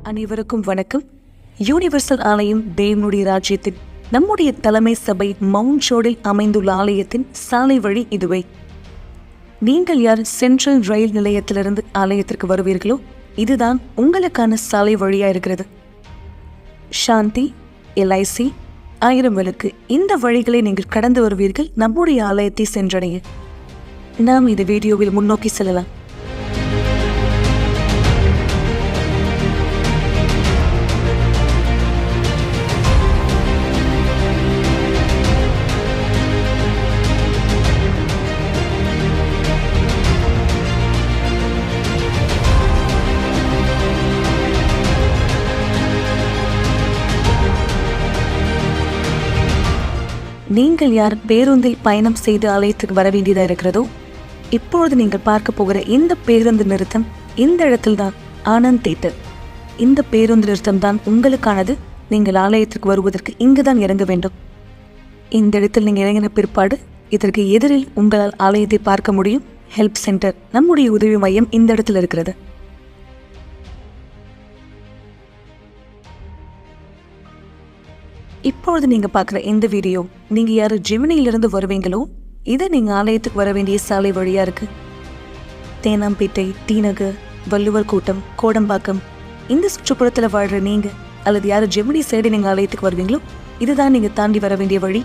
அனைவருக்கும் வணக்கம். யூனிவர்சல் ஆலயம் தேவனுடைய ராஜ்யத்தின் நம்முடைய தலைமை சபை மவுண்ட் ஷோர்டில் அமைந்துள்ள ஆலயத்தின் சாலை வழி இதுவே. நீங்கள் யார் சென்ட்ரல் ரயில் நிலையத்திலிருந்து ஆலயத்திற்கு வருவீர்களோ இதுதான் உங்களுக்கான சாலை வழியா இருக்கிறது. சாந்தி, எல்ஐசி, 1000 விளக்கு இந்த வழிகளை நீங்கள் கடந்து வருவீர்கள் நம்முடைய ஆலயத்தை சென்றடைய. நாம் இந்த வீடியோவில் முன்னோக்கி செல்லலாம். நீங்கள் யார் பேருந்தில் பயணம் செய்து ஆலயத்துக்கு வர வேண்டியதாக இருக்கிறதோ இப்பொழுது நீங்கள் பார்க்க போகிற இந்த பேருந்து நிறுத்தம் இந்த இடத்தில்தான் ஆனந்த் தியேட்டர். இந்த பேருந்து நிறுத்தம் தான் உங்களுக்கானது. நீங்கள் ஆலயத்திற்கு வருவதற்கு இங்குதான் இறங்க வேண்டும். இந்த இடத்தில் நீங்கள் இறங்கின பிற்பாடு இதற்கு எதிரில் உங்களால் ஆலயத்தை பார்க்க முடியும். ஹெல்ப் சென்டர், நம்முடைய உதவி மையம் இந்த இடத்தில் இருக்கிறது. இப்பொழுது நீங்கள் பார்க்குற இந்த வீடியோ, நீங்கள் யார் ஜெமினியிலிருந்து வருவீங்களோ இதை நீங்கள் ஆலயத்துக்கு வர வேண்டிய சாலை வழியாக இருக்குது. தேனாம்பேட்டை, டி நகர், வள்ளுவர் கூட்டம், கோடம்பாக்கம் இந்த சுற்றுப்புறத்தில் வாழ்கிற நீங்கள் அல்லது யார் ஜெமினி சைடு நீங்கள் ஆலயத்துக்கு வருவீங்களோ இதுதான் நீங்கள் தாண்டி வர வேண்டிய வழி.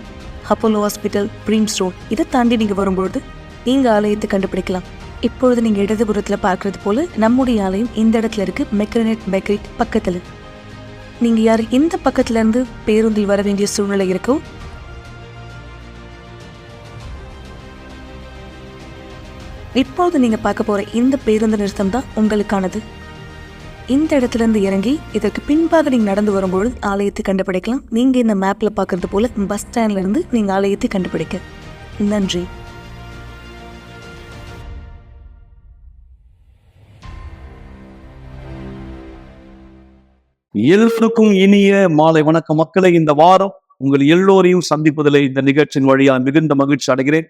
அப்போலோ ஹாஸ்பிட்டல், பிரிம்ஸ் ரோட் இதை தாண்டி நீங்கள் வரும்பொழுது நீங்கள் ஆலயத்தை கண்டுபிடிக்கலாம். இப்பொழுது நீங்கள் இடதுபுறத்தில் பார்க்குறது போல் நம்முடைய ஆலயம் இந்த இடத்துல இருக்குது. மெக்ரனெட் பேக்கரி பக்கத்தில். நீங்கள் யார் இந்த பக்கத்துலேருந்து பேருந்தில் வர வேண்டிய சூழ்நிலை இருக்கோ இப்போது நீங்கள் பார்க்க போகிற இந்த பேருந்து நிறுத்தம் தான் உங்களுக்கானது. இந்த இடத்துலேருந்து இறங்கி இதற்கு பின்பாக நீங்கள் நடந்து வரும்பொழுது ஆலயத்தை கண்டுபிடிக்கலாம். நீங்கள் இந்த மேப்பில் பார்க்குறது போல் பஸ் ஸ்டாண்ட்லேருந்து நீங்கள் ஆலயத்தை கண்டுபிடிக்க. நன்றி. எல்லோருக்கும் இனிய மாலை வணக்கம் மக்களை. இந்த வாரம் உங்கள் எல்லோரையும் சந்திப்பதில் இந்த நிகழ்ச்சியின் வழியா மிகுந்த மகிழ்ச்சி அடைகிறேன்.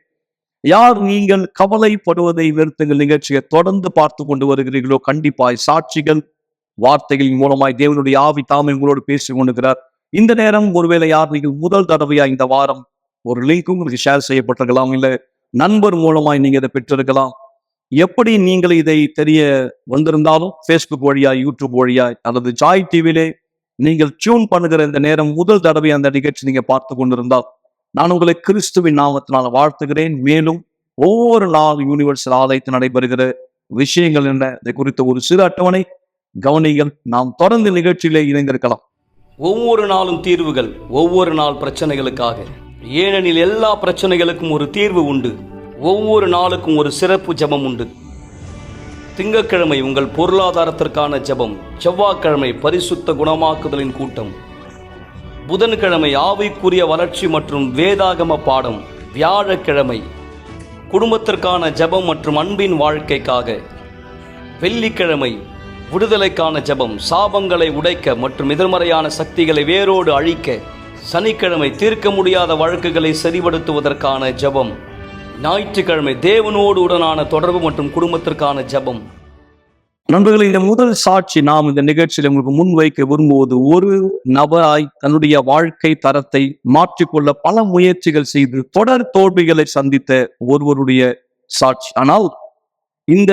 யார் நீங்கள் கவலைப்படுவதை நிறுத்துங்கள் நிகழ்ச்சியை தொடர்ந்து பார்த்து கொண்டு வருகிறீர்களோ கண்டிப்பாய் சாட்சிகள் வார்த்தைகளின் மூலமாய் தேவனுடைய ஆவி தாமே உங்களோடு பேசிக் கொண்டிருக்கிறார். இந்த நேரம் ஒருவேளை யார் நீங்கள் முதல் தடவையா இந்த வாரம் ஒரு லிங்க் உங்களுக்கு ஷேர் செய்யப்பட்டிருக்கலாம், இல்லை நண்பர் மூலமாய் நீங்க இதை பெற்றிருக்கலாம். எப்படி நீங்கள் இதை தெரிய வந்திருந்தாலும் ஃபேஸ்புக் வழியா, யூடியூப் வழியா அல்லது ஜாய் டிவிலே நீங்கள் டியூன் பண்ணுகிற இந்த நேரம் முதல் தடவை அந்த நிகழ்ச்சி நீங்க பார்த்து கொண்டிருந்தால் நான் உங்களை கிறிஸ்துவின் நாமத்தினால் வாழ்த்துகிறேன். மேலும் ஒவ்வொரு நாள் யூனிவர்சல் ஆலயத்தில் நடைபெறுகிற விஷயங்கள் என்ன இதை குறித்த ஒரு சிறு அட்டவணை கவனிகள். நாம் தொடர்ந்து நிகழ்ச்சியிலே இணைந்திருக்கலாம். ஒவ்வொரு நாளும் தீர்வுகள், ஒவ்வொரு நாள் பிரச்சனைகளுக்காக. ஏனெனில் எல்லா பிரச்சனைகளுக்கும் ஒரு தீர்வு உண்டு. ஒவ்வொரு நாளுக்கும் ஒரு சிறப்பு ஜெபம் உண்டு. திங்கட்கிழமை உங்கள் பொருளாதாரத்திற்கான ஜெபம், செவ்வாய்க்கிழமை பரிசுத்த குணமாக்குதலின் கூட்டம், புதன்கிழமை ஆவிக்குரிய வளர்ச்சி மற்றும் வேதாகம பாடம், வியாழக்கிழமை குடும்பத்திற்கான ஜெபம் மற்றும் அன்பின் வாழ்க்கைக்காக, வெள்ளிக்கிழமை விடுதலைக்கான ஜெபம், சாபங்களை உடைக்க மற்றும் எதிர்மறையான சக்திகளை வேரோடு அழிக்க, சனிக்கிழமை தீர்க்க முடியாத வழக்குகளை சரிபடுத்துவதற்கான ஜெபம், ஞாயிற்றுக்கிழமை தேவனோடு உடனான தொடர்பு மற்றும் குடும்பத்திற்கான ஜெபம். நண்பர்களே, இந்த முதல் சாட்சி நாம் இந்த நிகழ்ச்சியில் உங்களுக்கு முன்வைக்க விரும்புவது ஒரு நபராய் தன்னுடைய வாழ்க்கை தரத்தை மாற்றிக்கொள்ள பல முயற்சிகள் செய்து தொடர் தோல்விகளை சந்தித்த ஒருவருடைய சாட்சி. ஆனால் இந்த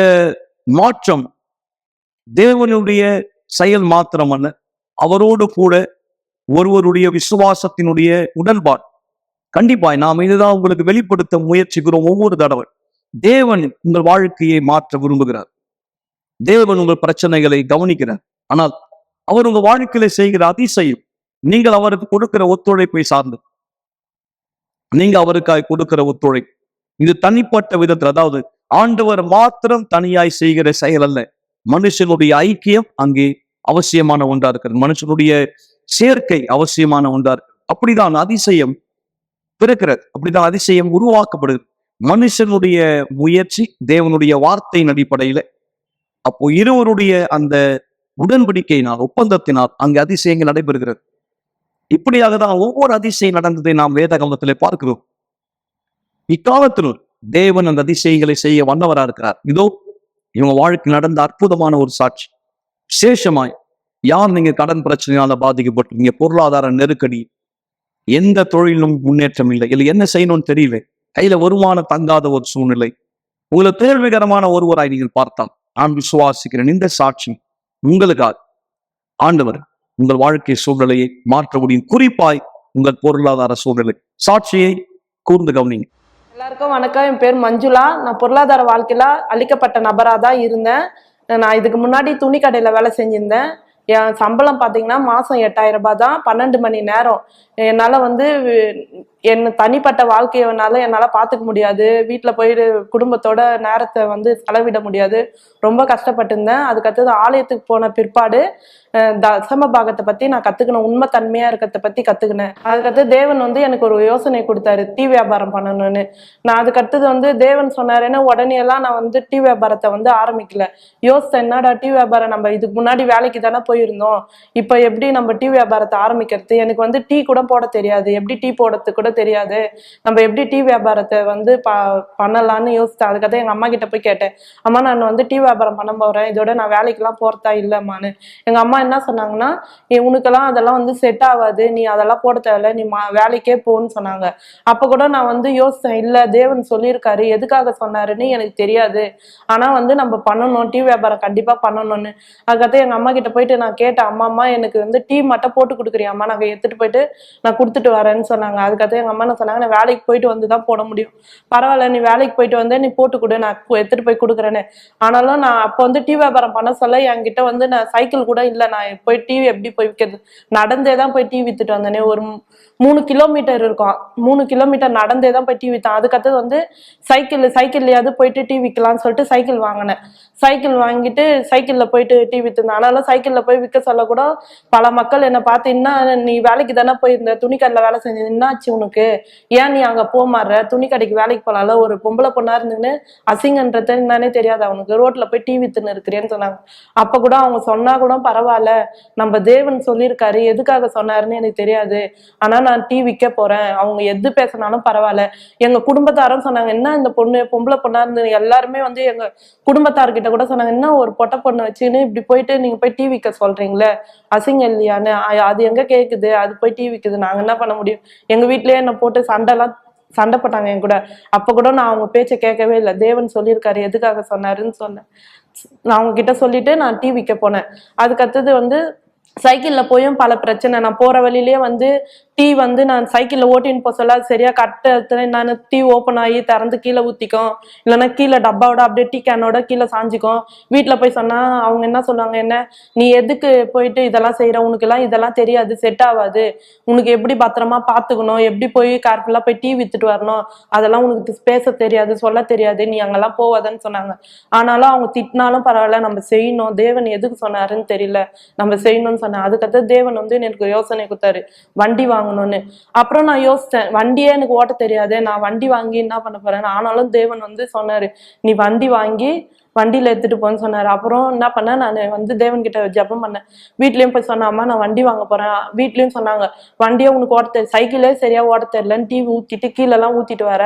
மாற்றம் தேவனுடைய செயல் மாத்திரமல்ல, அவரோடு கூட ஒருவருடைய விசுவாசத்தினுடைய உடன்பாடு. கண்டிப்பாய் நாம் இதுதான் உங்களுக்கு வெளிப்படுத்த முயற்சிக்கிறோம். ஒவ்வொரு தடவை தேவன் உங்கள் வாழ்க்கையை மாற்ற விரும்புகிறார். தேவன் உங்கள் பிரச்சனைகளை கவனிக்கிறார். ஆனால் அவர் உங்கள் வாழ்க்கையில செய்கிற அதிசயம் நீங்கள் அவருக்கு கொடுக்கிற ஒத்துழைப்பை சார்ந்து, நீங்க அவருக்காய் கொடுக்கிற ஒத்துழைப்பு இது தனிப்பட்ட விதத்தில், அதாவது ஆண்டவர் மாத்திரம் தனியாய் செய்கிற செயல் அல்ல. மனுஷனுடைய ஐக்கியம் அங்கே அவசியமான ஒன்றா இருக்கிறது. மனுஷனுடைய சேர்க்கை அவசியமான ஒன்றா இருக்கு. அப்படிதான் அதிசயம் பிறக்கிறது, அப்படிதான் அதிசயம் உருவாக்கப்படுது. மனுஷனுடைய முயற்சி தேவனுடைய வார்த்தையின் அடிப்படையில, அப்போ இருவருடைய அந்த உடன்படிக்கையினால், ஒப்பந்தத்தினால் அங்கு அதிசயங்கள் நடைபெறுகிறது. இப்படியாக தான் ஒவ்வொரு அதிசயம் நடந்ததை நாம் வேதாகமத்திலே பார்க்கிறோம். இக்காலத்திலும் தேவன் அந்த அதிசயங்களை செய்ய வல்லவரா இருக்கிறார். இதோ இவங்க வாழ்க்கை நடந்த அற்புதமான ஒரு சாட்சி. விசேஷமாய் யார் நீங்க கடன் பிரச்சனையால பாதிக்கப்பட்டிருக்கீங்க, பொருளாதார நெருக்கடி, எந்த தொழிலும் முன்னேற்றம் இல்லை, இல்லை என்ன செய்யணும்னு தெரியல, கையில வருமானம் தங்காத ஒரு சூழ்நிலை, உங்களை தேர்வுகரமான ஒருவராய் நீங்கள் பார்த்தால் நான் விசுவாசிக்கிறேன் இந்த சாட்சி உங்களுக்காக ஆண்டவர் உங்கள் வாழ்க்கை சூழ்நிலையை மாற்ற முடியும். குறிப்பாய் உங்கள் பொருளாதார சூழ்நிலை. சாட்சியை கூர்ந்து கவனிங்க. எல்லாருக்கும் வணக்கம். என் பேர் மஞ்சுளா. நான் பொருளாதார வாழ்க்கையில அளிக்கப்பட்ட நபராக தான் இருந்தேன். நான் இதுக்கு முன்னாடி துணி கடையில் வேலை செஞ்சிருந்தேன். என் சம்பளம் பார்த்தீங்கன்னா மாதம் 8000 ரூபாய் தான், 12 மணி நேரம். என்னால் வந்து என் தனிப்பட்ட வாழ்க்கையை என்னால் பார்த்துக்க முடியாது. வீட்டில் போயிட்டு குடும்பத்தோட நேரத்தை வந்து செலவிட முடியாது. ரொம்ப கஷ்டப்பட்டிருந்தேன். அதுக்கடுத்தது ஆலயத்துக்கு போன பிற்பாடு தசம பாகத்தை பற்றி நான் கற்றுக்கினேன். உண்மை தன்மையாக இருக்கிறத பற்றி கற்றுக்கினேன். அதுக்கடுத்து தேவன் வந்து எனக்கு ஒரு யோசனை கொடுத்தாரு, டீ வியாபாரம் பண்ணணும்னு. நான் அதுக்கடுத்தது வந்து தேவன் சொன்னாருன்னு உடனே எல்லாம் நான் வந்து டீ வியாபாரத்தை வந்து ஆரம்பிக்கல. யோசித்தேன், என்னடா டீ வியாபாரம், நம்ம இதுக்கு முன்னாடி வேலைக்கு தானே போயிருந்தோம், இப்போ எப்படி நம்ம டீ வியாபாரத்தை ஆரம்பிக்கிறது? எனக்கு வந்து டீ கூட போட தெரியாது, எப்படி டீ போடுறது கூட தெரியாது, நம்ம எப்படி டீ வியாபாரத்தை வந்து பண்ணலான்னு யோசித்தேன். அதுக்கடுத்து எங்கள் அம்மா கிட்ட போய் கேட்டேன், அம்மா நான் வந்து டீ வியாபாரம் பண்ண போகிறேன், இதோட நான் வேலைக்கெல்லாம் போகிறதா இல்லைம்மான்னு. எங்கள் அம்மா என்ன சொன்னாங்கன்னா, உனக்கெல்லாம் அதெல்லாம் வந்து செட் ஆகாது, நீ அதெல்லாம் போட தேவையில்ல, நீ வேலைக்கே போன்னு சொன்னாங்க. அப்போ கூட நான் வந்து யோசித்தேன், இல்லை தேவன் சொல்லியிருக்காரு, எதுக்காக சொன்னாருன்னு எனக்கு தெரியாது, ஆனால் வந்து நம்ம பண்ணணும், டீ வியாபாரம் கண்டிப்பாக பண்ணணும்னு. அதுக்கடுத்து எங்கள் அம்மா கிட்ட போயிட்டு நான் கேட்டேன், அம்மா எனக்கு வந்து டீ மட்டும் போட்டு கொடுக்குறியாம்மா, நாங்கள் எடுத்துகிட்டு போயிட்டு நான் கொடுத்துட்டு வரேன்னு சொன்னாங்க. அதுக்கடுத்து எங்கள் அம்மா என்ன சொன்னாங்க, நான் வேலைக்கு போயிட்டு வந்து தான் போட முடியும், பரவாயில்ல நீ வேலைக்கு போயிட்டு வந்து நீ போட்டு கொடு, நான் எடுத்துகிட்டு போய் கொடுக்குறேன்னு. ஆனாலும் நான் அப்போ வந்து டீ வியாபாரம் பண்ண சொல்ல என்கிட்ட வந்து நான் சைக்கிள் கூட இல்லை, நான் போய் டீ எப்படி போய் விற்கிறது, நடந்தே தான் போய் டீ வித்துட்டு வந்தேனே. ஒரு 3 கிலோமீட்டர் இருக்கும், 3 கிலோமீட்டர் நடந்தே தான் போய் டீ விற்றேன். அதுக்கடுத்தது வந்து சைக்கிள்லையாவது போயிட்டு டீ விற்கலான்னு சொல்லிட்டு சைக்கிள் வாங்கினேன். சைக்கிள் வாங்கிட்டு சைக்கிளில் போயிட்டு டீ விற்றுந்தேன். ஆனாலும் சைக்கிளில் போய் விற்க சொல்ல கூட பல மக்கள் என்னை பார்த்து, இன்னும் நீ வேலைக்கு தானே போயிருந்த, துணிக்கடையில் வேலை செஞ்சது, என்னாச்சு உனக்கு, ஏன் நீ அங்கே போக மாறுற, துணிக்கடைக்கு வேலைக்கு போகலாம்ல, ஒரு பொம்பளை பொண்ணா இருந்துன்னு அசிங்கன்றது என்னன்னே தெரியாது அவனுக்கு, ரோட்டில் போய் டீ வித்துன்னு இருக்கிறேன்னு சொன்னாங்க. அப்போ கூட அவங்க சொன்னா கூட பரவாயில்ல, நம்ம தேவன் சொல்லியிருக்காரு, எதுக்காக சொன்னாருன்னு எனக்கு தெரியாது, ஆனால் நான் டீ விற்க போறேன், அவங்க எது பேசினாலும் பரவாயில்ல. எங்க குடும்பத்தாரும் சொன்னாங்க, என்ன இந்த பொண்ணு பொம்பளை பொண்ணா இருந்து, எல்லாருமே வந்து எங்க குடும்பத்தார்கிட்ட கூட சொன்னாங்க, என்ன ஒரு பொட்டை பொண்ணு வச்சுன்னு இப்படி போயிட்டு நீங்க போய் டீ விற்க சொல்றீங்களே, அசிங்கம் இல்லையான்னு. அது எங்க கேக்குது, அது போய் டீ விற்குது, நாங்க என்ன பண்ண முடியும்? எங்க வீட்லயே என்ன போட்டு சண்டை போட்டாங்க என் கூட. அப்ப கூட நான் அவங்க பேச்சை கேட்கவே இல்லை. தேவன் சொல்லியிருக்காரு, எதுக்காக சொன்னாருன்னு சொன்னேன். நான் அவங்க கிட்ட சொல்லிட்டு நான் டீ விற்க போனேன். அதுக்கடுத்தது வந்து சைக்கிள்ல போயும் பல பிரச்சனை. நான் போற வழியிலேயே வந்து டீ வந்து நான் சைக்கிள்ல ஓட்டின்னு போக சொல்ல சரியா கட்ட நான் டீ ஓப்பன் ஆகி திறந்து கீழே ஊத்திக்கும், இல்லைன்னா கீழே டப்பாவோட அப்படியே டீ கேனோட கீழே சாஞ்சிக்கும். வீட்டுல போய் சொன்னா அவங்க என்ன சொல்லுவாங்க, என்ன நீ எதுக்கு போயிட்டு இதெல்லாம் செய்யற, உனக்கு எல்லாம் இதெல்லாம் தெரியாது, செட் ஆகாது, உனக்கு எப்படி பத்திரமா பாத்துக்கணும், எப்படி போய் கேர்ஃபுல்லா போய் டீ வித்துட்டு வரணும், அதெல்லாம் உனக்கு பேச தெரியாது, சொல்ல தெரியாது, நீ அங்கெல்லாம் போவாதன்னு சொன்னாங்க. ஆனாலும் அவங்க திட்டினாலும் பரவாயில்ல, நம்ம செய்யணும், தேவன் எதுக்கு சொன்னாருன்னு தெரியல, நம்ம செய்யணும்னு சொன்னேன். அதுக்கடுத்து தேவன் வந்து எனக்கு யோசனை கொடுத்தாரு, வண்டி வாங்கணும்னு. அப்புறம் நான் யோசிச்சேன், வண்டியே எனக்கு ஓட்ட தெரியாது, நான் வண்டி வாங்கி என்ன பண்ண போறேன். ஆனாலும் தேவன் வந்து சொன்னாரு, நீ வண்டி வாங்கி வண்டியில எடுத்துட்டு போன்னு சொன்னாரு. அப்புறம் என்ன பண்ணேன், நான் வந்து தேவன் கிட்ட ஜெபம் பண்ணேன். வீட்லயும் போய் சொன்னேன், அம்மா நான் வண்டி வாங்க போறேன். வீட்லயும் சொன்னாங்க, வண்டியே உனக்கு ஓட்ட தெரியல, சைக்கிளே சரியா ஓட்ட தெரியலன்னு டீ ஊத்திட்டு கீழே எல்லாம் ஊத்திட்டு வர,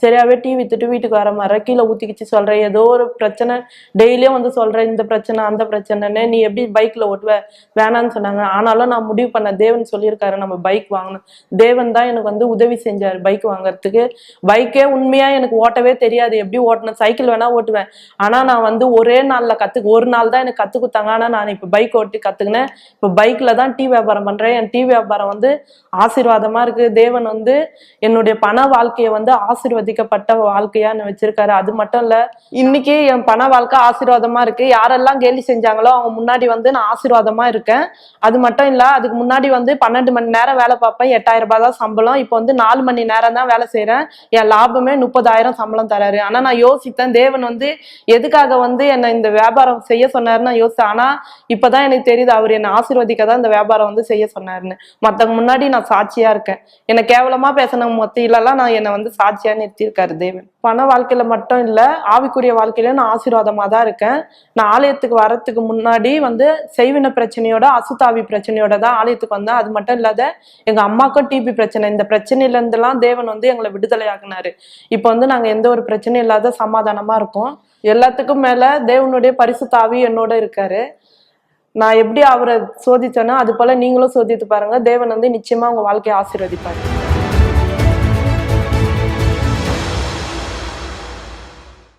சரியாவே டீ வித்துட்டு வீட்டுக்கு வர மாதிரி கீழே ஊத்திக்கிச்சு சொல்றேன், ஏதோ ஒரு பிரச்சனை டெய்லியும் வந்து சொல்றேன், இந்த பிரச்சனை அந்த பிரச்சனைன்னு, நீ எப்படி பைக்ல ஓட்டுவ, வேணான்னு சொன்னாங்க. ஆனாலும் நான் முடிவு பண்ணேன், தேவன் சொல்லியிருக்காரு நம்ம பைக் வாங்கணும். தேவன் தான் எனக்கு வந்து உதவி செஞ்சாரு பைக் வாங்குறதுக்கு. பைக்கே உண்மையா எனக்கு ஓட்டவே தெரியாது, எப்படி ஓட்டணும், சைக்கிள் வேணா ஓட்டுவேன், ஆனா நான் வந்து ஒரே நாள்ல ஒரு நாள் தான் எனக்கு கத்து கொடுத்தாங்க. ஆனா நான் இப்ப பைக் ஓட்டி கத்துக்கினேன். இப்ப பைக்ல தான் டீ வியாபாரம் பண்றேன். என் டீ வியாபாரம் வந்து ஆசீர்வாதமா இருக்கு. தேவன் வந்து என்னுடைய பண வாழ்க்கையை வந்து ஆசீர்வதிக்கப்பட்ட வாழ்க்கையா வச்சிருக்காரு. அது மட்டும் இல்ல, இன்னைக்கு என் பண வாழ்க்கை ஆசீர்வாதமா இருக்கு. யாரெல்லாம் கேலி செஞ்சாங்களோ அவங்க முன்னாடி வந்து நான் ஆசீர்வாதமா இருக்கேன். அது மட்டும் இல்ல, அதுக்கு முன்னாடி வந்து 12 மணி நேரம் வேலை பார்ப்பேன், 8000 ரூபாய் தான் சம்பளம். இப்போ வந்து 4 மணி நேரம் தான் வேலை செய்யறேன், என் லாபமே 30,000 சம்பளம் தராரு. ஆனா நான் யோசித்தேன், தேவன் வந்து எதுக்காக வந்து என்ன இந்த வியாபாரம் செய்ய சொன்னாருன்னு நான் யோசித்தேன். ஆனா இப்பதான் எனக்கு தெரியுது, அவர் என்ன ஆசீர்வதிக்க தான் இந்த வியாபாரம் வந்து செய்ய சொன்னாருன்னு. மத்தவங்க முன்னாடி நான் சாட்சியா இருக்கேன். என்ன கேவலமா பேசின மொத்தியிலலாம் நான் என்னை வந்து சாட்சியா நிறுத்தியிருக்காரு தேவன். பண வாழ்க்கையில மட்டும் இல்ல, ஆவிக்குரிய வாழ்க்கையில நான் ஆசீர்வாதமா தான் இருக்கேன். நான் ஆலயத்துக்கு வர்றதுக்கு முன்னாடி வந்து செய்வின பிரச்சனையோட, அசுத்தாவி பிரச்சனையோட தான் ஆலயத்துக்கு வந்தேன். அது மட்டும் இல்லாத எங்க அம்மாக்கும் டிபி பிரச்சனை. இந்த பிரச்சனையில இருந்தெல்லாம் தேவன் வந்து எங்களை விடுதலை ஆகினாரு. இப்போ வந்து நாங்க எந்த ஒரு பிரச்சனையும் இல்லாத சமாதானமா இருக்கோம். எல்லாத்துக்கும் மேல தேவனுடைய பரிசுத்த ஆவி என்னோட இருக்காரு. நான் எப்படி அவரை சோதிச்சேனோ அது போல நீங்களும் சோதித்து பாருங்க. தேவன் வந்து நிச்சயமா உங்க வாழ்க்கையை ஆசீர்வதிப்பாரு.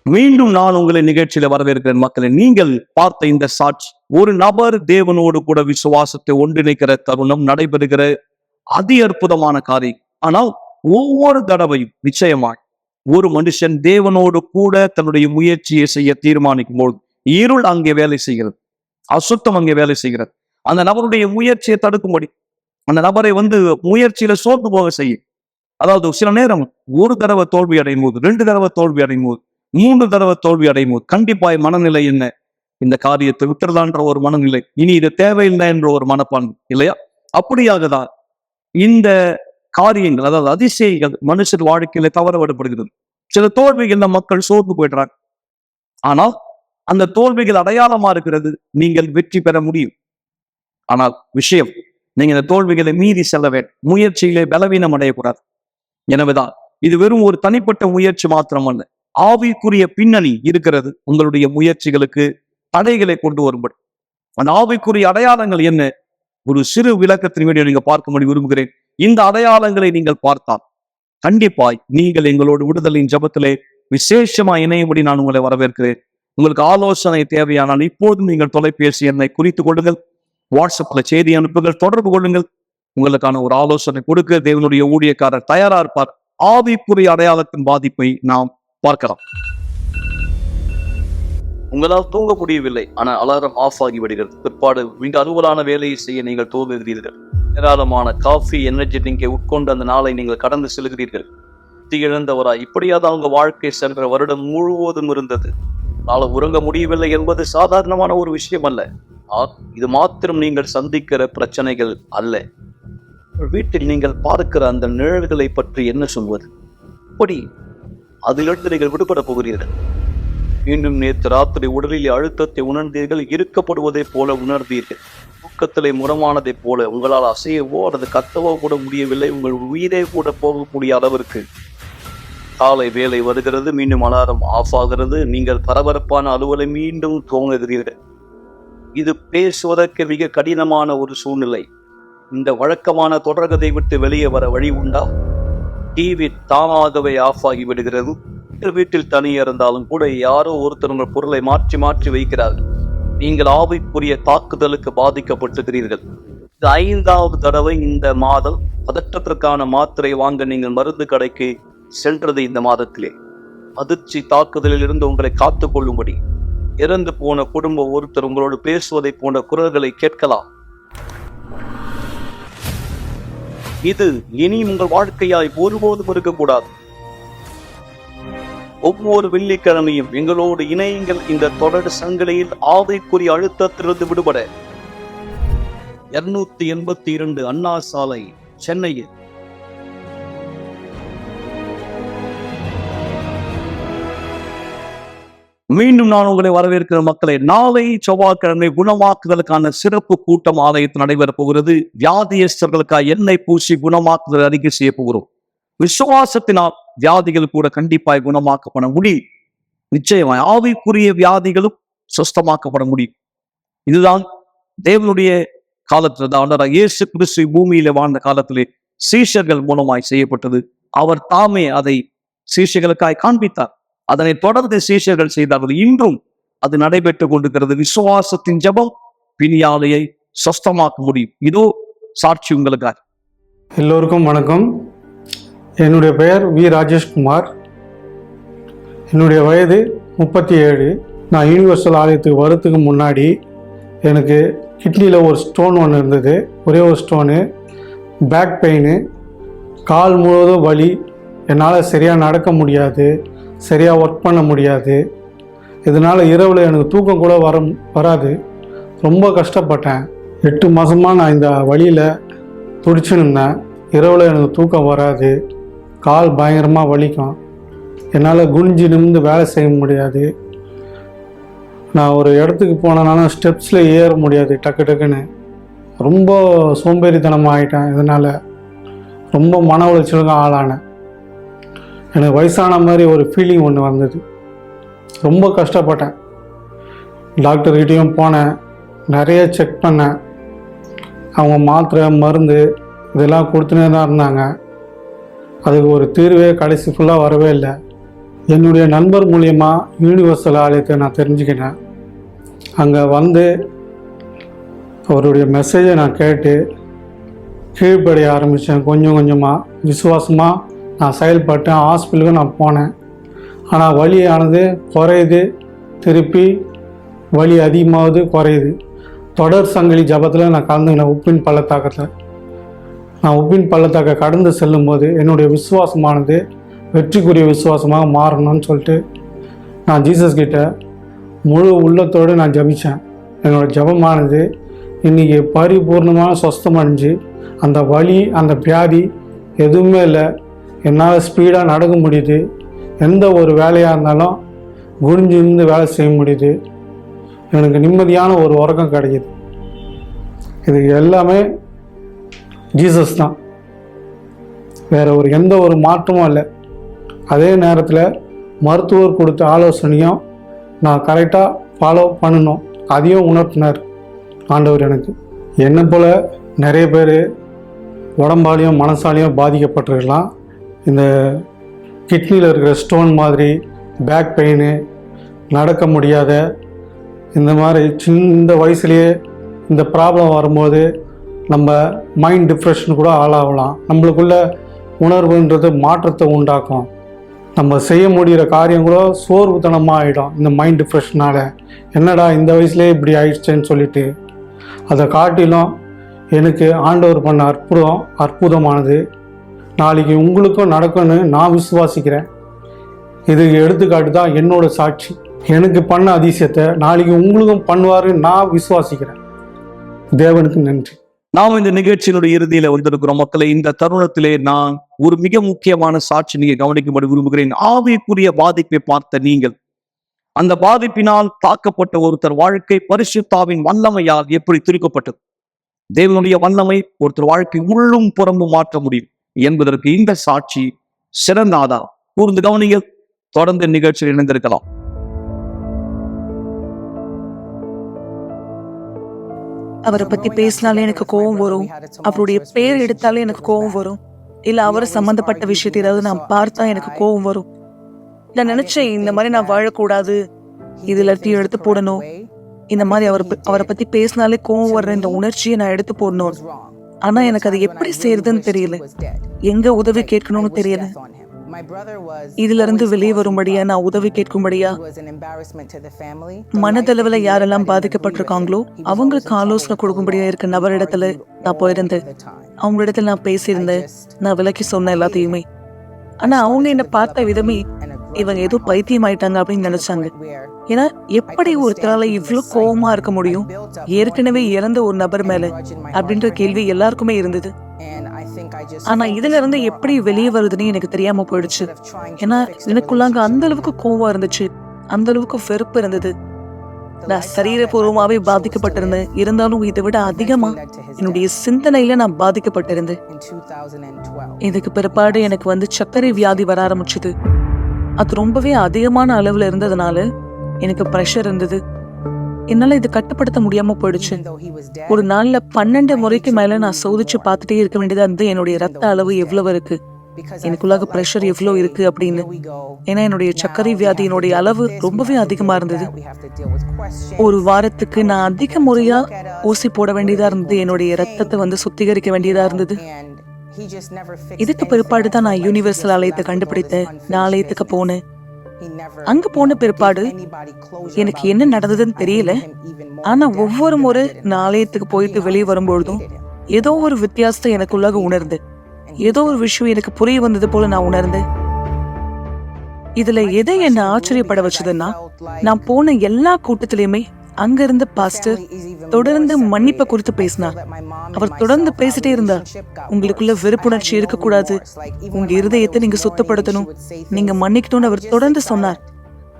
மீண்டும் நான் உங்களை நிகழ்ச்சியில வரவேற்கிறேன் மக்களை. நீங்கள் பார்த்த இந்த சாட்சி ஒரு நபர் தேவனோடு கூட விசுவாசத்தை ஒன்றிணைக்கிற தருணம் நடைபெறுகிற அதி அற்புதமான காரியம். ஆனால் ஒவ்வொரு தடவையும் நிச்சயமாய் ஒரு மனுஷன் தேவனோடு கூட தன்னுடைய முயற்சியை செய்ய தீர்மானிக்கும் போது இருள் அங்கே வேலை செய்கிறது, அசுத்தம் அங்கே வேலை செய்கிறது. அந்த நபருடைய முயற்சியை தடுக்கும்படி அந்த நபரை முயற்சியில சோர்ந்து போக செய்யும். அதாவது சில நேரம் ஒரு தடவை தோல்வி அடையும் போது, 2 தடவை தோல்வி அடையும் போது, 3 தடவை தோல்வி அடையும் போது கண்டிப்பாய் மனநிலை என்ன? இந்த காரியத்தை விட்டுறலான்ற ஒரு மனநிலை, இனி இது தேவையில்லை என்ற ஒரு மனப்பான்மை இல்லையா? அப்படியாக தான் இந்த காரியங்கள், அதாவது அதிசயங்கள் மனுஷர் வாழ்க்கையில தவற விடப்படுகிறது. சில தோல்விகள்ல மக்கள் சோர்ந்து போயிடுறாங்க. ஆனால் அந்த தோல்விகள் அடையாளமா இருக்கிறது, நீங்கள் வெற்றி பெற முடியும். ஆனால் விஷயம், நீங்க இந்த தோல்விகளை மீறி செல்ல வேண்டும். முயற்சியிலே பலவீனம் அடையக்கூடாது. எனவேதான் இது வெறும் ஒரு தனிப்பட்ட முயற்சி மாத்திரமல்ல, ஆவிக்குரிய பின்னணி இருக்கிறது உங்களுடைய முயற்சிகளுக்கு தடைகளை கொண்டு வரும்படி. அந்த ஆவிக்குரிய அடையாளங்கள் என்ன? ஒரு சிறு விளக்கத்தின் வீடியோ நீங்க பார்க்கும்படி விரும்புகிறேன். இந்த அடையாளங்களை நீங்கள் பார்த்தால் கண்டிப்பாய் நீங்கள் எங்களோட விடுதலையின் ஜபத்திலே விசேஷமா இணையும்படி நான் உங்களை வரவேற்கிறேன். உங்களுக்கு ஆலோசனை தேவையானால் இப்போதும் நீங்கள் தொலைபேசி எண்ணை குறித்துக் கொள்ளுங்கள், வாட்ஸ்அப்ல செய்தி அனுப்புங்கள், தொடர்பு கொள்ளுங்கள். உங்களுக்கான ஒரு ஆலோசனை கொடுக்க தேவனுடைய ஊழியக்காரர் தயாரா இருப்பார். ஆவிக்குரிய அடையாளத்தின் பாதிப்பை நாம் பார்க்கலாம். உங்களால் தூங்க முடியவில்லை, ஆனால் அலாரம் ஆஃப் ஆகி விடுகிறது. பிற்பாடு மிக அலுவலான வேலையை செய்ய நீங்கள் தோன்றுகிறீர்கள். ஏராளமான காஃபி, எனர்ஜி ட்ரிங்கை உட்கொண்டு அந்த நாளை நீங்கள் கடந்து செல்கிறீர்கள். இழந்தவராய் இப்படியாவது அவங்க வாழ்க்கை சென்ற வருடம் முழுவதும் இருந்தது. நாளை உறங்க முடியவில்லை என்பது சாதாரணமான ஒரு விஷயம் அல்ல. இது மாத்திரம் நீங்கள் சந்திக்கிற பிரச்சனைகள் அல்ல. வீட்டில் நீங்கள் பார்க்கிற அந்த நிழல்களை பற்றி என்ன சொல்வது? அப்படி அதிலிருந்து நீங்கள் விடுபட போகிறீர்கள். மீண்டும் நேற்று ராத்திரி உடலில் அழுத்தத்தை உணர்ந்தீர்கள், இருக்கப்படுவதை போல உணர்ந்தீர்கள். தூக்கத்திலே முரமானதை போல உங்களால் அசையவோ அல்லது கத்தவோ கூட முடியவில்லை. உங்கள் உயிரே கூட போகக்கூடிய அளவிற்கு காலை வேலை வருகிறது, மீண்டும் அலாரம் ஆஃப் ஆகிறது. நீங்கள் பரபரப்பான அலுவலை மீண்டும் துவங்குகிறீர்கள். இது பேசுவதற்கு மிக கடினமான ஒரு சூழ்நிலை. இந்த வழக்கமான தொடர்கதை விட்டு வெளியே வர வழி உண்டா? டிவி தானாகவே ஆஃப் ஆகி விடுகிறது. வீட்டில் தனியே இருந்தாலும் கூட யாரோ ஒருத்தர் உங்கள் பொருளை மாற்றி மாற்றி வைக்கிறார்கள். நீங்கள் ஆவிக்குரிய தாக்குதலுக்கு பாதிக்கப்பட்டிருக்கிறீர்கள். இது 5வது தடவை இந்த மாதம் பதற்றத்திற்கான மாத்திரை வாங்க நீங்கள் மருந்து கடைக்கு சென்றது. இந்த மாதத்திலே அதிர்ச்சி தாக்குதலில் இருந்து உங்களை காத்துக் கொள்ளும்படி இறந்து போன குடும்ப ஒருத்தர் உங்களோடு பேசுவதை போன்ற குரல்களை கேட்கலாம். இது இனி உங்கள் வாழ்க்கையாய் ஒருபோதும் இருக்கக்கூடாது. ஒவ்வொரு வெள்ளிக்கிழமையும் எங்களோடு இணையுங்கள். இந்த தொடர் சங்கிலியில் ஆவிக்குரிய அழுத்தத்திலிருந்து விடுபட 282 அண்ணா சாலை, சென்னையில். மீண்டும் நான் உங்களை வரவேற்கிற மக்களை. நாளை செவ்வாய்க்கிழமை குணமாக்குதலுக்கான சிறப்பு கூட்டம் ஆலயத்தில் நடைபெறப் போகிறது. வியாதியஸ்தர்களுக்காக எண்ணெய் பூசி குணமாக்குதல் அறிக்கை செய்ய போகிறோம். விசுவாசத்தினால் வியாதிகள் கூட கண்டிப்பாய் குணமாக்கப்பட முடியும். நிச்சயமாய் ஆவிக்குரிய வியாதிகளும் சுஸ்தமாக்கப்பட முடியும். இதுதான் தேவனுடைய காலத்தில் தான் இயேசு கிறிஸ்து பூமியில வாழ்ந்த காலத்திலே சீஷர்கள் மூலமாய் செய்யப்பட்டது. அவர் தாமே அதை சீஷர்களுக்காய் காண்பித்தார். அதனை தொடர்ந்து சீஷர்கள் செய்தார்கள். இன்றும் அது நடைபெற்றுக் கொண்டிருக்கிறது. விசுவாசத்தின் ஜெபம் பிணியாலையை சுஸ்தமாக்க முடியும். இதோ சாட்சி உங்களுக்காக. எல்லோருக்கும் வணக்கம். என்னுடைய பெயர் வி. ராஜேஷ்குமார். என்னுடைய வயது 37. நான் யூனிவர்சல் ஆலயத்துக்கு வரத்துக்கு முன்னாடி எனக்கு கிட்னியில் ஒரு ஸ்டோன் ஒன்று இருந்தது. ஒரே ஒரு ஸ்டோனு. பேக் பெயின், கால் முழுவதும் வலி. என்னால் சரியாக நடக்க முடியாது, சரியாக ஒர்க் பண்ண முடியாது. இதனால் இரவில் எனக்கு தூக்கம் கூட வராது. ரொம்ப கஷ்டப்பட்டேன். 8 மாதமாக நான் இந்த வலியில் துடிச்சுன்னு இருந்தேன். இரவில் எனக்கு தூக்கம் வராது, கால் பயங்கரமாக வலிக்கும். என்னால் குனிஞ்சு நிமிர்ந்து வேலை செய்ய முடியாது. நான் ஒரு இடத்துக்கு போனனாலும் ஸ்டெப்ஸில் ஏற முடியாது டக்கு டக்குன்னு. ரொம்ப சோம்பேறித்தனமாக ஆகிட்டேன். இதனால் ரொம்ப மன உளைச்சலுக்கு ஆளானேன். எனக்கு வயசான மாதிரி ஒரு ஃபீலிங் ஒன்று வந்தது. ரொம்ப கஷ்டப்பட்டேன். டாக்டர்கிட்டையும் போனேன், நிறைய செக் பண்ணேன். அவங்க மாத்திரை மருந்து இதெல்லாம் கொடுத்துனே தான் இருந்தாங்க. அதுக்கு ஒரு தீர்வே கடைசி ஃபுல்லாக வரவே இல்லை. என்னுடைய நண்பர் மூலியமாக யூனிவர்சல் ஆலயத்தை நான் தெரிஞ்சுக்கிட்டேன். அங்கே வந்து அவருடைய மெசேஜை நான் கேட்டு கீழ்ப்படைய ஆரம்பித்தேன். கொஞ்சம் கொஞ்சமாக விசுவாசமாக நான் செயல்பட்டேன். ஹாஸ்பிட்டலுக்கு நான் போனேன். ஆனால் வலியானது குறையுது, திருப்பி வலி அதிகமாகுது, குறையுது. தொடர் சங்கிலி ஜபத்தில் நான் கலந்துக்கினேன். உப்பின் பள்ளத்தாக்கத்தில் நான் உப்பின் பள்ளத்தாக்க கடந்து செல்லும்போது என்னுடைய விசுவாசமானது வெற்றிக்குரிய விசுவாசமாக மாறணும்னு சொல்லிட்டு நான் ஜீசஸ் கிட்ட முழு உள்ளத்தோடு நான் ஜபித்தேன். என்னோடய ஜபமானது இன்றைக்கி பரிபூர்ணமான சொஸ்தம் அடைஞ்சு அந்த வலி அந்த வியாதி எதுவுமே இல்லை. என்னால் ஸ்பீடாக நடக்க முடியுது. எந்த ஒரு வேலையாக இருந்தாலும் குனிஞ்சு இருந்து வேலை செய்ய முடியுது. எனக்கு நிம்மதியான ஒரு உறக்கம் கிடைக்கிது. இது எல்லாமே ஜீசஸ் தான், வேறு ஒரு எந்த ஒரு மாற்றமும் இல்லை. அதே நேரத்தில் மருத்துவர் கொடுத்த ஆலோசனையும் நான் கரெக்டாக ஃபாலோ பண்ணணும், அதையும் உணர்த்தினார் ஆண்டவர் எனக்கு. என்னை போல் நிறைய பேர் உடம்பாலையும் மனசாலையும் பாதிக்கப்பட்டிருக்கலாம். இந்த கிட்னியில் இருக்கிற ஸ்டோன் மாதிரி, பேக் பெயின், நடக்க முடியாத, இந்த மாதிரி இந்த வயசுலேயே இந்த ப்ராப்ளம் வரும்போது நம்ம மைண்ட் டிப்ரெஷன் கூட ஆளாகலாம். நம்மளுக்குள்ள உணர்வுன்றது மாற்றத்தை உண்டாக்கும். நம்ம செய்ய முடிகிற காரியம் கூட சோர்வுத்தனமாக ஆகிடும் இந்த மைண்ட் டிப்ரெஷனால். என்னடா இந்த வயசுலேயே இப்படி ஆயிடுச்சேன்னு சொல்லிட்டு. அதை காட்டிலும் எனக்கு ஆண்டவர் பண்ண அற்புதமானது நாளைக்கு உங்களுக்கும் நடக்கும்னு நான் விசுவாசிக்கிறேன். இதுக்கு எடுத்துக்காட்டு தான் என்னோட சாட்சி. எனக்கு பண்ண அதிசயத்தை நாளைக்கு உங்களுக்கும் பண்ணுவாருன்னு நான் விசுவாசிக்கிறேன். தேவனுக்கு நன்றி. நாம் இந்த நிகழ்ச்சியினுடைய இறுதியில வந்திருக்கிறோம் மக்களை. இந்த தருணத்திலே நான் ஒரு மிக முக்கியமான சாட்சி நீங்க கவனிக்கும்படி விரும்புகிறேன். ஆவிக்குரிய பாதிப்பை பார்த்த நீங்கள், அந்த பாதிப்பினால் தாக்கப்பட்ட ஒருத்தர் வாழ்க்கை பரிசுத்தாவின் வல்லமையால் எப்படி திருக்கப்பட்டது, தேவனுடைய வல்லமை ஒருத்தர் வாழ்க்கை உள்ளும் புறம்பும் மாற்ற முடியும் என்பதற்கு இந்த சாட்சி சிறந்த ஆதாரம். கூர்ந்து கவனிங்க. தொடர்ந்து நிகழ்ச்சியில் இணைந்திருக்கலாம். அவரை பத்தி பேசினாலே எனக்கு கோவம் வரும். அவருடைய பேர் எடுத்தாலே எனக்கு கோவம் வரும். இல்ல அவர் சம்பந்தப்பட்ட விஷயத்தை ஏதாவது நான் பார்த்தா எனக்கு கோவம் வரும். நான் நினைச்சேன் இந்த மாதிரி நான் வாழக்கூடாது, இது எல்லாத்தையும் எடுத்து போடணும். இந்த மாதிரி அவரை பத்தி பேசினாலே கோவம் வர்ற இந்த உணர்ச்சியை நான் எடுத்து போடணும். ஆனா எனக்கு அது எப்படி செய்யறதுன்னு தெரியல, எங்க உதவி கேட்கணும்னு தெரியல. இதுல இருந்து வெளியே வரும்படியா, நான் உதவி கேட்கும்படியா, மனதளவுல யாரெல்லாம் பாதிக்கப்பட்டிருக்காங்களோ அவங்களுக்கு ஆலோசனை கொடுக்கும்படியா இருக்க நபரிடத்துல நான் போயிருந்தேன். அவங்க இடத்துல நான் பேசியிருந்தேன், நான் விலக்கி சொன்ன எல்லாத்தையுமே. ஆனா அவங்க என்ன பார்த்த விதமே இவங்க ஏதோ பைத்தியம் ஆயிட்டாங்க அப்படின்னு நினைச்சாங்க. ஏன்னா எப்படி ஒருத்தரால இவ்வளவு கோபமா இருக்க முடியும் ஏற்கனவே இறந்த ஒரு நபர் மேல அப்படின்ற கேள்வி எல்லாருக்குமே இருந்தது. ஆனா இதுல இருந்து எப்படி வெளியே வருதுன்னு எனக்கு தெரியாம போயிடுச்சு. ஏன்னா எனக்குள்ளாங்க அந்த அளவுக்கு கோவம் இருந்துச்சு, அந்த அளவுக்கு வெறுப்பு இருந்தது. நான் சரீரபூர்வமாவே பாதிக்கப்பட்டிருந்தேன். இருந்தாலும் இதை விட அதிகமா என்னுடைய சிந்தனையில நான் பாதிக்கப்பட்டிருந்தேன். இதுக்கு பிற்பாடு எனக்கு சர்க்கரை வியாதி வர ஆரம்பிச்சுது. அது ரொம்பவே அதிகமான அளவுல இருந்ததுனால எனக்கு பிரஷர் இருந்தது. என்னால இது கட்டுப்படுத்த முடியாம போயிடுச்சு. ஒரு நாள்ல 12 முறைக்கு மேல நான் சோதிச்சு பார்த்துட்டே இருக்க வேண்டியதா இருந்து என்னுடைய ரத்த அளவு எவ்வளவு இருக்கு, எனக்குள்ளாக பிரஷர் எவ்வளவு இருக்கு அப்படின்னு. ஏன்னா என்னுடைய சர்க்கரை வியாதியினுடைய அளவு ரொம்பவே அதிகமா இருந்தது. ஒரு வாரத்துக்கு நான் அதிக முறையா ஊசி போட வேண்டியதா இருந்தது. என்னுடைய ரத்தத்தை சுத்திகரிக்க வேண்டியதா இருந்தது. இதுக்கு பிற்பாடுதான் நான் யூனிவர்சல் ஆலயத்தை கண்டுபிடித்தேன். நான் ஆலயத்துக்கு போனேன். அங்க போன பிற்பாடு எனக்கு என்ன நடந்ததுன்னு தெரியல. ஆனா ஒவ்வொரு முறை நான் ஆலயத்துக்கு போயிட்டு வெளியே வரும்பொழுதும் ஏதோ ஒரு வித்தியாசத்தை எனக்குள்ளாக உணர்ந்தேன். ஏதோ ஒரு விஷயம் எனக்கு புரிய வந்தது போல நான் உணர்ந்தேன். இதுல எதை என்ன ஆச்சரியப்பட வச்சதுன்னா, நான் போன எல்லா கூட்டத்திலயுமே அங்க இருந்த பாஸ்டர் தொடர்ந்து மன்னிப்பை குறித்து பேசினார். அவர் தொடர்ந்து பேசிட்டே இருந்தார். உங்களுக்குள்ள வெறுப்புணர்ச்சி இருக்கக்கூடாது, உங்க இருதயத்தை நீங்க சுத்தப்படுத்தணும், நீங்க மன்னிக்கணும்னு அவர் தொடர்ந்து சொன்னார்.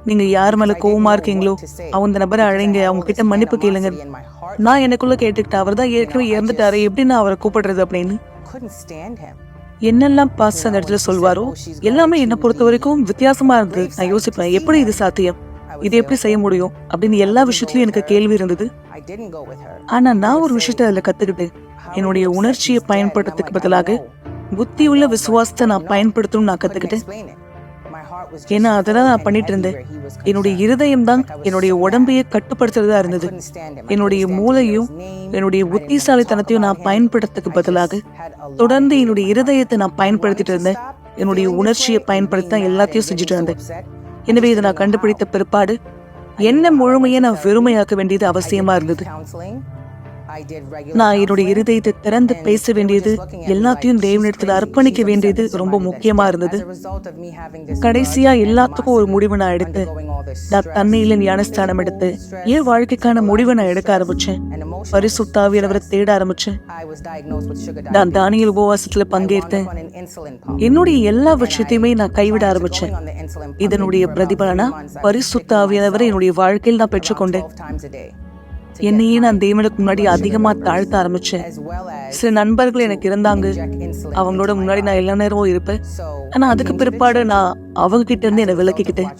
நீங்க யார் மேல கோவமா இருக்கீங்களோ அந்த நபரை அழைங்க, அவங்க கிட்ட மன்னிப்பு கேளுங்க. நான் எனக்குள்ள கேட்டுக்கிட்டேன், அவர் தான் ஏற்கனவே இறந்துட்டாரு, எப்படி நான் அவரை கூப்பிடுறது அப்படின்னு. என்னெல்லாம் பாஸ்டர் அந்த இடத்துல சொல்வாரோ எல்லாமே என்னை பொறுத்த வரைக்கும் வித்தியாசமா இருந்தது. நான் யோசிப்பேன், எப்படி இது சாத்தியம்? இது எப்படி செய்ய முடியும் அப்படின்னு எல்லா விஷயத்துலயும் எனக்கு கேள்வி இருந்தது. ஆனா நான் ஒரு விஷயத்த அதுல கத்துக்கிட்டேன். என்னுடைய உணர்ச்சியை பயன்படுத்துறதுக்கு பதிலாக புத்தியுள்ள விசுவாசத்தை நான் பயன்படுத்தணும்னு நான் கத்துக்கிட்டேன். ஏன்னா அதெல்லாம் நான் பண்ணிட்டு இருந்தேன். என்னுடைய இருதயம் தான் என்னுடைய உடம்பையே கட்டுப்படுத்துறதா இருந்தது. என்னுடைய மூளையும் என்னுடைய புத்திசாலித்தனத்தையும் நான் பயன்படுத்துறதுக்கு பதிலாக தொடர்ந்து என்னுடைய இருதயத்தை நான் பயன்படுத்திட்டு இருந்தேன். என்னுடைய உணர்ச்சியை பயன்படுத்தி தான் எல்லாத்தையும் செஞ்சுட்டு இருந்தேன். எனவே இதை நான் கண்டுபிடித்த பிற்பாடு என்ன முழுமையை நான் வெறுமையாக்க வேண்டியது அவசியமா இருந்தது. நான் என்னுடைய இருதயத்தை திறந்து பேச வேண்டியது, எல்லாத்தையும் தேவனிடத்தில் அர்ப்பணிக்க வேண்டியது ரொம்ப முக்கியமா இருந்தது. கடைசியா எல்லாத்துக்கும் ஒரு முடிவு நான் எடுத்து, நான் தண்ணியில ஞானஸ்தானம் எடுத்து என் வாழ்க்கைக்கான முடிவை நான் எடுக்க ஆரம்பிச்சேன். பரிசுத்த ஆவியானவரை தேட ஆரம்பிச்சேன். நான் தானியேல் உபவாசத்துல பங்கேற்றேன். என்னுடைய எல்லா விஷயத்தையுமே நான் கைவிட ஆரம்பிச்சேன். இதனுடைய பிரதிபலனா பரிசுத்த ஆவியானவரை என்னுடைய வாழ்க்கையில் நான் பெற்றுக்கொண்டேன். என்னையே நான் தேவனுக்கு முன்னாடி அதிகமா தாழ்த்த ஆரம்பிச்சேன். சில நண்பர்கள் எனக்கு இருந்தாங்க, அவங்களோட முன்னாடி நான் எல்லா நேரமும் இருப்பேன். ஆனா அதுக்கு பிற்பாடு நான் அவங்க கிட்ட இருந்து என்னை விலக்கிக்கிட்டேன்.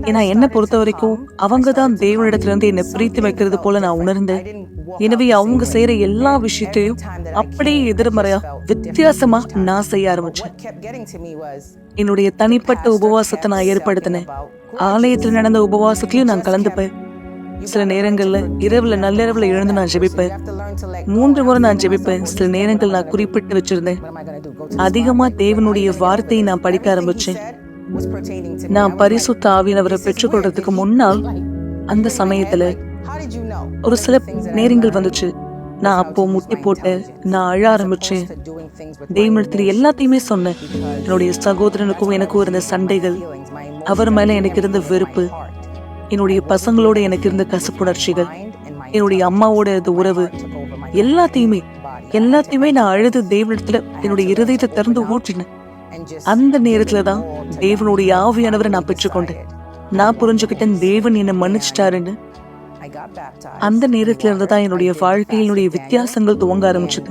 ஏன்னா என்னை பொறுத்த வரைக்கும் அவங்க தான் தேவனிடத்துல இருந்து என்னை பிரித்து வைக்கிறது போல நான் உணர்ந்தேன். எனவே அவங்க செய்யற எல்லா விஷயத்தையும் அப்படியே எதிர்மறையா வித்தியாசமா நான் செய்ய ஆரம்பிச்சேன். என்னுடைய தனிப்பட்ட உபவாசத்தை நான் ஏற்படுத்தினேன். ஆலயத்துல நடந்த உபவாசத்திலையும் நான் கலந்துப்பேன். சில நேரங்கள்ல இரவுல நள்ளிரவுல எழுந்து நான் ஜெபிப்பேன். 3 முறை நான் ஜெபிப்பேன். சில நேரங்கள் நான் குறிப்பிட்டு வச்சிருந்தேன். அதிகமா தேவனுடைய வார்த்தையை நான் படிக்க ஆரம்பிச்சேன். நான் பரிசுத்த ஆவியானவரை பெற்றுக்கொள்றதுக்கு முன்னால் அந்த சமயத்துல ஒரு சில நேரங்கள் வந்துச்சு. நான் அப்போ முட்டி போட்டேன். நான் அழ ஆரம்பிச்சேன். தேவனிடத்துல எல்லாத்தையுமே சொன்னேன். என்னுடைய சகோதரனுக்கும் எனக்கும் இருந்த சண்டைகள், அவர் மேல எனக்கு இருந்த வெறுப்பு, என்னுடைய பசங்களோட எனக்கு இருந்த கசப்புணர்ச்சிகள், என்னுடைய அம்மாவோட இருந்த உறவு, எல்லாத்தையுமே நான் அழுது தேவனிடத்துல என்னுடைய இருதயத்தை திறந்து ஊற்றினேன். அந்த நேரத்துலதான் தேவனுடைய ஆவியானவரை நான் பெற்றுக்கொண்டேன். நான் புரிஞ்சுக்கிட்டேன் தேவன் என்னை மன்னிச்சிட்டாருன்னு. அந்த நேரத்துல இருந்துதான் என்னுடைய வாழ்க்கையினுடைய வித்தியாசங்கள் துவங்க ஆரம்பிச்சது.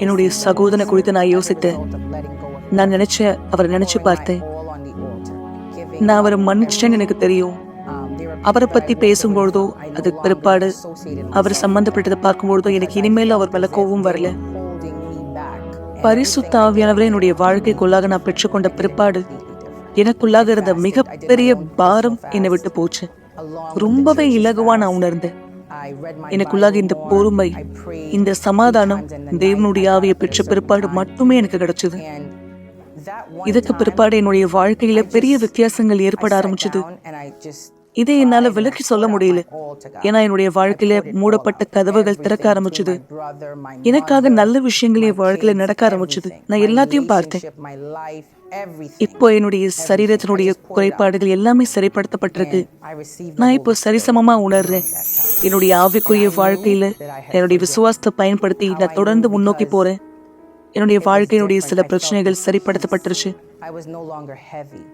என்னுடைய சகோதரனை குறித்து நான் யோசித்தேன். நான் அவரை நினைச்சு பார்த்தேன். நான் அவரை மன்னிச்சிட்டேன்னு எனக்கு தெரியும். அவரை பத்தி பேசும்பொழுதோ அதுக்கு பிற்பாடு அவர் சம்பந்தப்பட்டதை பார்க்கும்பொழுதோ எனக்கு இனிமேல் அவர் மேல கோபம் வரல. பரிசுத்த ஆவியானவரை என்னுடைய வாழ்க்கைக்குள்ளாக நான் பெற்றுக்கொண்ட பிற்பாடு எனக்குள்ளாக இருந்த மிகப்பெரிய பாரம் என்னை விட்டு போச்சு. ரொம்பவே இலகுவா நான் உணர்ந்தேன். எனக்குள்ளாக இந்த பொறுமை, இந்த சமாதானம் தேவனுடைய ஆவியை பெற்ற பிற்பாடு மட்டுமே எனக்கு கிடைச்சது. இதுக்கு பிற்பாடு என்னுடைய வாழ்க்கையில பெரிய வித்தியாசங்கள் ஏற்பட ஆரம்பிச்சது. இதை என்னால விலக்கி சொல்ல முடியல. ஏன்னா என்னுடைய வாழ்க்கையில மூடப்பட்ட கதவுகள் திறக்க ஆரம்பிச்சது. எனக்காக நல்ல விஷயங்கள் என் வாழ்க்கையில நடக்க ஆரம்பிச்சது. நான் எல்லாத்தையும் பார்த்தேன். இப்போ என்னுடைய சரீரத்தினுடைய குறைபாடுகள் எல்லாமே சரிப்படுத்தப்பட்டிருக்கு. நான் இப்போ சரிசமமா உணர்றேன். என்னுடைய ஆவிக்குரிய வாழ்க்கையில என்னுடைய விசுவாசத்தை பயன்படுத்தி நான் தொடர்ந்து முன்னோக்கி போறேன். என்னுடைய வாழ்க்கையினுடைய சில பிரச்சனைகள் சரிப்படுத்தப்பட்டுருச்சு.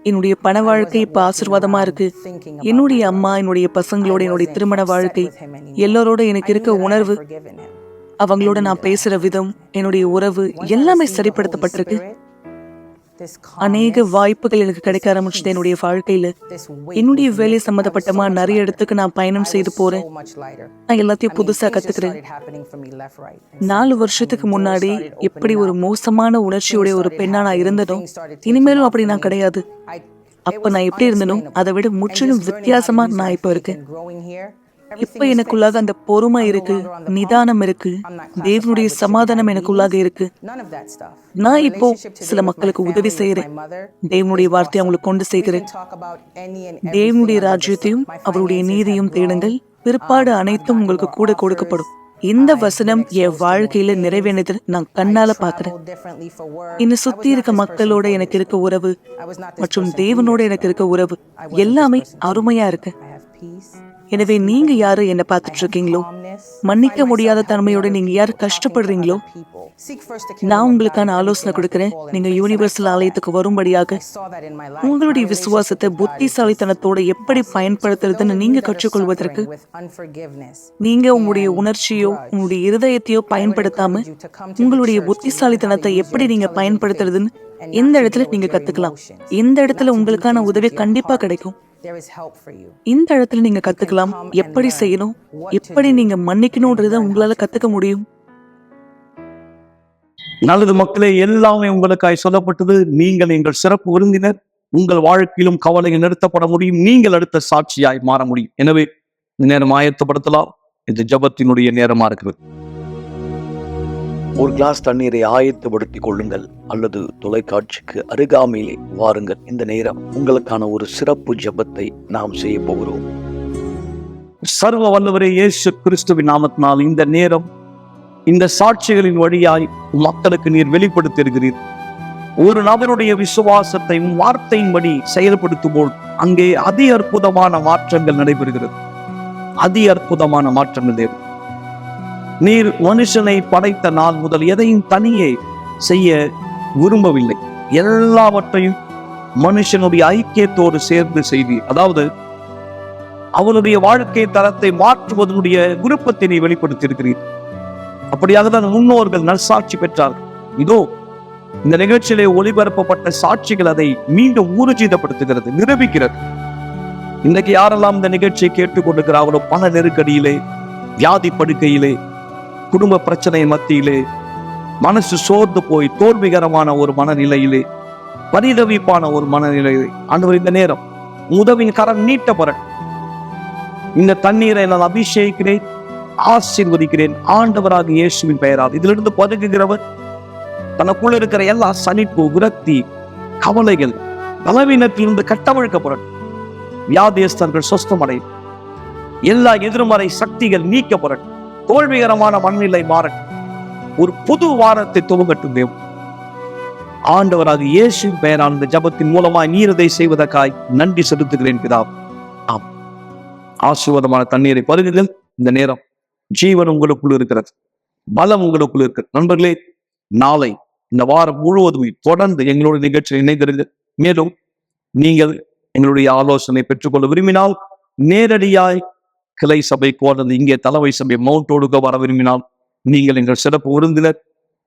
என்னுடைய பண வாழ்க்கை இப்ப ஆசீர்வாதமா இருக்கு. என்னுடைய அம்மா, என்னுடைய பசங்களோட என்னுடைய திருமண வாழ்க்கை, எல்லாரோட எனக்கு இருக்க உணர்வு, அவங்களோட நான் பேசுற விதம், என்னுடைய உறவு எல்லாமே சரிப்படுத்தப்பட்டிருக்கு. அநேக வாய்ப்புகள் எனக்கு கிடைக்க ஆரம்பிச்சது. என்னுடைய வாழ்க்கையில என்னுடைய வேலை சம்பந்தப்பட்டமா நிறைய இடத்துக்கு நான் பயணம் செய்து போறேன். நான் எல்லாத்தையும் புதுசா கத்துக்கிறேன். 4 வருஷத்துக்கு முன்னாடி எப்படி ஒரு மோசமான உணர்ச்சியுடைய ஒரு பெண்ணா நான் இருந்தனோ, இனிமேலும் அப்படி நான் கிடையாது. அப்ப நான் எப்படி இருந்தனோ அதை விட முற்றிலும் வித்தியாசமா நான் இப்ப இருக்கேன். இப்ப எனக்குள்ளாக அந்த பொறுமை இருக்கு, நிதானம் இருக்கு, தேவனுடைய சமாதானம் எனக்குள்ளாக இருக்கு. நான் இப்போ சில மக்களுக்கு உதவி செய்யறேன். தேவனுடைய வார்த்தையை அவங்களுக்கு கொண்டு சேர்க்கிறேன். தேவனுடைய ராஜ்யத்தையும் அவருடைய நீதியும் தேடுங்கள், பிற்பாடு அனைத்தும் உங்களுக்கு கூட கொடுக்கப்படும். இந்த வசனம் என் வாழ்க்கையில நிறைவேறினது நான் கண்ணால பாக்குறேன். என்னை சுத்தி இருக்க மக்களோட எனக்கு இருக்க உறவு மற்றும் தேவனோட எனக்கு இருக்க உறவு எல்லாமே அருமையா இருக்கு. எனவே நீங்க யாரு என்ன பார்த்துட்டு இருக்கீங்களோ, மன்னிக்க முடியாத தன்மையோட நீங்க யாரு கஷ்டப்படுறீங்களோ, நான் உங்களுக்கான ஆலோசனை கொடுக்கிறேன். நீங்க யூனிவர்சல் ஆலயத்துக்கு வரும்படியாக உங்களுடைய விசுவாசத்தை புத்திசாலித்தனத்தோட எப்படி பயன்படுத்துறதுன்னு நீங்க கற்றுக்கொள்வதற்கு, நீங்க உங்களுடைய உணர்ச்சியோ உங்களுடைய இருதயத்தையோ பயன்படுத்தாம உங்களுடைய புத்திசாலித்தனத்தை எப்படி நீங்க பயன்படுத்துறதுன்னு இந்த இடத்துல நீங்க கத்துக்கலாம். இந்த இடத்துல உங்களுக்கான உதவி கண்டிப்பா கிடைக்கும். There is help for you. இந்த இடத்துல நீங்க கத்துக்கலாம் எப்படி செய்யணும், எப்படி நீங்க மன்னிக்கணும்ன்றத உங்களால கத்துக்க முடியும். நல்லது மக்களே, எல்லாமே உங்களுக்காய் சொல்லப்பட்டது. நீங்கள் எங்கள் சிறப்பு விருந்தினர். உங்கள் வாழ்க்கையிலும் கவலைகள் நிறுத்தப்பட முடியும். நீங்கள் அடுத்த சாட்சியாய் மாற முடியும். எனவே இந்த நேரம் ஆயத்தப்படுத்தலாம். இது ஜபத்தினுடைய நேரமா இருக்கிறது. ஒரு கிளாஸ் தண்ணீரை ஆயத்தப்படுத்திக் கொள்ளுங்கள் அல்லது தொலைக்காட்சிக்கு அருகாமையிலே வாருங்கள். இந்த நேரம் உங்களுக்கான ஒரு சிறப்பு ஜெபத்தை நாம் செய்ய போகிறோம். சர்வ வல்லவரே இயேசு கிறிஸ்துவின் நாமத்தினால் இந்த நேரம் இந்த சாட்சிகளின் வழியாய் மக்களுக்கு நீர் வெளிப்படுத்தியிருக்கிறீர். ஒரு நபருடைய விசுவாசத்தை வார்த்தையின்படி செயல்படுத்தும்போது அங்கே அதி அற்புதமான மாற்றங்கள் நடைபெறுகிறது. அதி அற்புதமான மாற்றங்கள் தேவை. நீர் மனுஷனை படைத்த நாள் முதல் எதையும் தனியே செய்ய விரும்பவில்லை. எல்லாவற்றையும் மனுஷனுடைய ஐக்கியத்தோடு சேர்ந்து செய்தீர். அதாவது அவனுடைய வாழ்க்கை தரத்தை மாற்றுவதனுடைய விருப்பத்தை நீ வெளிப்படுத்தியிருக்கிறீர். அப்படியாக தான் முன்னோர்கள் நற்சாட்சி பெற்றார்கள். இதோ இந்த நிகழ்ச்சியிலே ஒளிபரப்பப்பட்ட சாட்சிகள் அதை மீண்டும் ஊர்ஜிதப்படுத்துகிறது, நிரூபிக்கிறது. இன்றைக்கு யாரெல்லாம் இந்த நிகழ்ச்சியை கேட்டுக்கொண்டிருக்கிறார்களோ, பல நெருக்கடியிலே, வியாதி படுக்கையிலே, குடும்ப பிரச்சனை மத்தியிலே, மனசு சோர்ந்து போய் தோல்விகரமான ஒரு மனநிலையிலே, பரிதவிப்பான ஒரு மனநிலையிலே, ஆண்டவர் இந்த நேரம் உதவியின் கரம் நீட்டப்பட இந்த தண்ணீரை நான் அபிஷேகிக்கிறேன், ஆசீர்வதிக்கிறேன் ஆண்டவராக இயேசுவின் பெயரால். இதிலிருந்து பதுங்குகிறவர் தனக்குள்ள இருக்கிற எல்லா சலிப்பு, விரக்தி, கவலைகள், பலவீனத்திலிருந்து கட்டவிழ்க்கப்படும். வியாதியஸ்தர்கள் சொஸ்தமடையும். எல்லா எதிர்மறை சக்திகள் நீக்கப்படும். தோல்விகரமான மனநிலை மாறட்டும். ஒரு புது வாரத்தை துவங்கட்டும். தேவன் ஆண்டவராக இயேசுவின் பெயரால் இந்த ஜபத்தின் மூலமாய் நீரதை செய்வதற்காய் நன்றி செலுத்துகிறேன் பிதா. ஆம், ஆசீர்வாதமான தண்ணீரை பருகுங்கள். இந்த நேரம் ஜீவன் உங்களுக்குள் இருக்கிறது, பலம் உங்களுக்குள் இருக்கிறது. நண்பர்களே, நாளை இந்த வாரம் முழுவதுமே தொடர்ந்து எங்களோட நிகழ்ச்சியில் இணைந்திருங்கள். மேலும் நீங்கள் எங்களுடைய ஆலோசனை பெற்றுக்கொள்ள விரும்பினால் நேரடியாய் கிளை சபைக்கு அல்லது இங்கே தலைமை சபை மவுண்டோடுக்கு வர விரும்பினால் நீங்கள் எங்கள் சிறப்பு விருந்தினர்.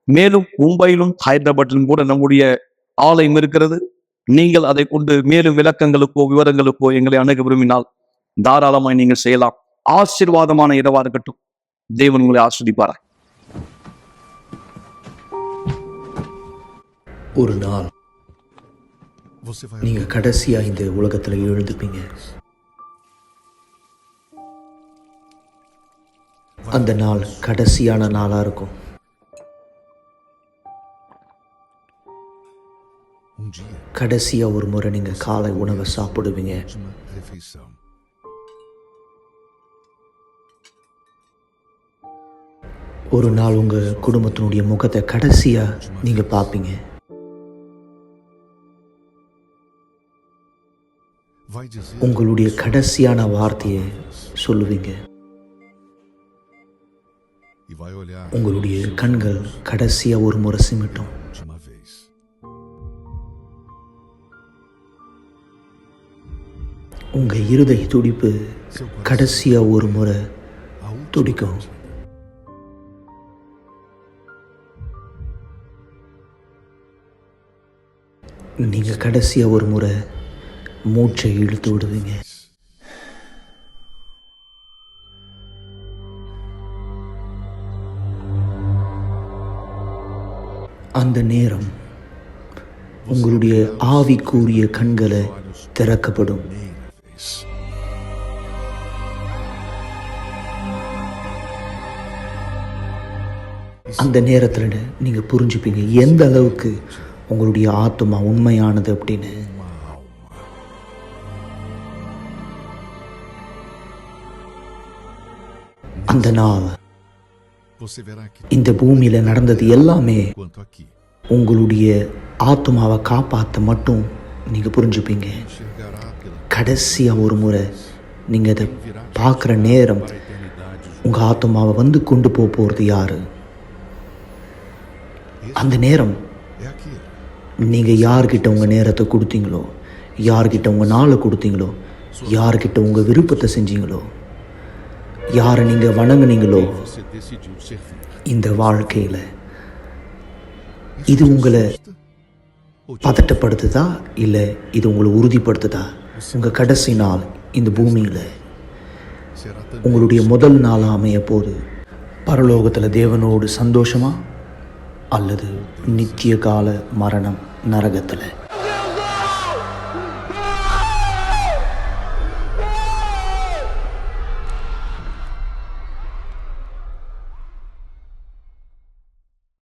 மேலும் மும்பையிலும் ஹைதராபாத்திலும் கூட நம்முடைய ஆலயம் இருக்கிறது. நீங்கள் அதை கொண்டு மேலும் விளக்கங்களுக்கோ விவரங்களுக்கோ எங்களை அணுக விரும்பினால் தாராளமாய் நீங்கள் செய்யலாம். ஆசீர்வாதமான இரவா இருக்கட்டும். தேவன் உங்களை ஆஸ்வதிப்பார். ஒரு நாள் நீங்க கடைசியா இந்த உலகத்துல எழுந்துப்பீங்க. அந்த நாள் கடைசியான நாளா இருக்கும். கடைசியா ஒரு முறை நீங்க காலை உணவை சாப்பிடுவீங்க. ஒரு நாள் உங்க குடும்பத்தினுடைய முகத்தை கடைசியா நீங்க பார்ப்பீங்க. உங்களுடைய கடைசியான வார்த்தையை சொல்லுவீங்க. உங்களுடைய கண்கள் கடைசியா ஒரு முறை சிமிட்டும். உங்க இருதய துடிப்பு கடைசியா ஒரு முறை துடிக்கும். நீங்க கடைசியா ஒரு முறை மூச்சை இழுத்து விடுவீங்க. அந்த நேரம் உங்களுடைய ஆவிக்குரிய கண்களை திறக்கப்படும். அந்த நேரத்தில் நீங்க புரிஞ்சுப்பீங்க எந்த அளவுக்கு உங்களுடைய ஆத்மா உண்மையானது அப்படின்னு. அந்த நாள் இந்த பூமியில நடந்தது எல்லாமே உங்களுடைய ஆத்மாவை காப்பாற்ற மட்டும் நீங்க புரிஞ்சுப்பீங்க. கடைசியா ஒரு முறை நீங்க அதை பார்க்குற நேரம் உங்க ஆத்மாவை வந்து கொண்டு போறது யாரு? அந்த நேரம் நீங்க யார்கிட்ட உங்க நேரத்தை கொடுத்தீங்களோ, யார்கிட்ட உங்க நாளை கொடுத்தீங்களோ, யார்கிட்ட உங்க விருப்பத்தை செஞ்சீங்களோ, யாரை நீங்க வணங்குனீங்களோ, இந்த வாழ்க்கையில இது உங்களை பதட்டப்படுத்துதா இல்லை இது உங்களை உறுதிப்படுத்துதா? உங்கள் கடைசி நாள் இந்த பூமியில் உங்களுடைய முதல் நாளாக அமைய போது பரலோகத்தில் தேவனோடு சந்தோஷமா அல்லது நித்திய கால மரணம் நரகத்தில்?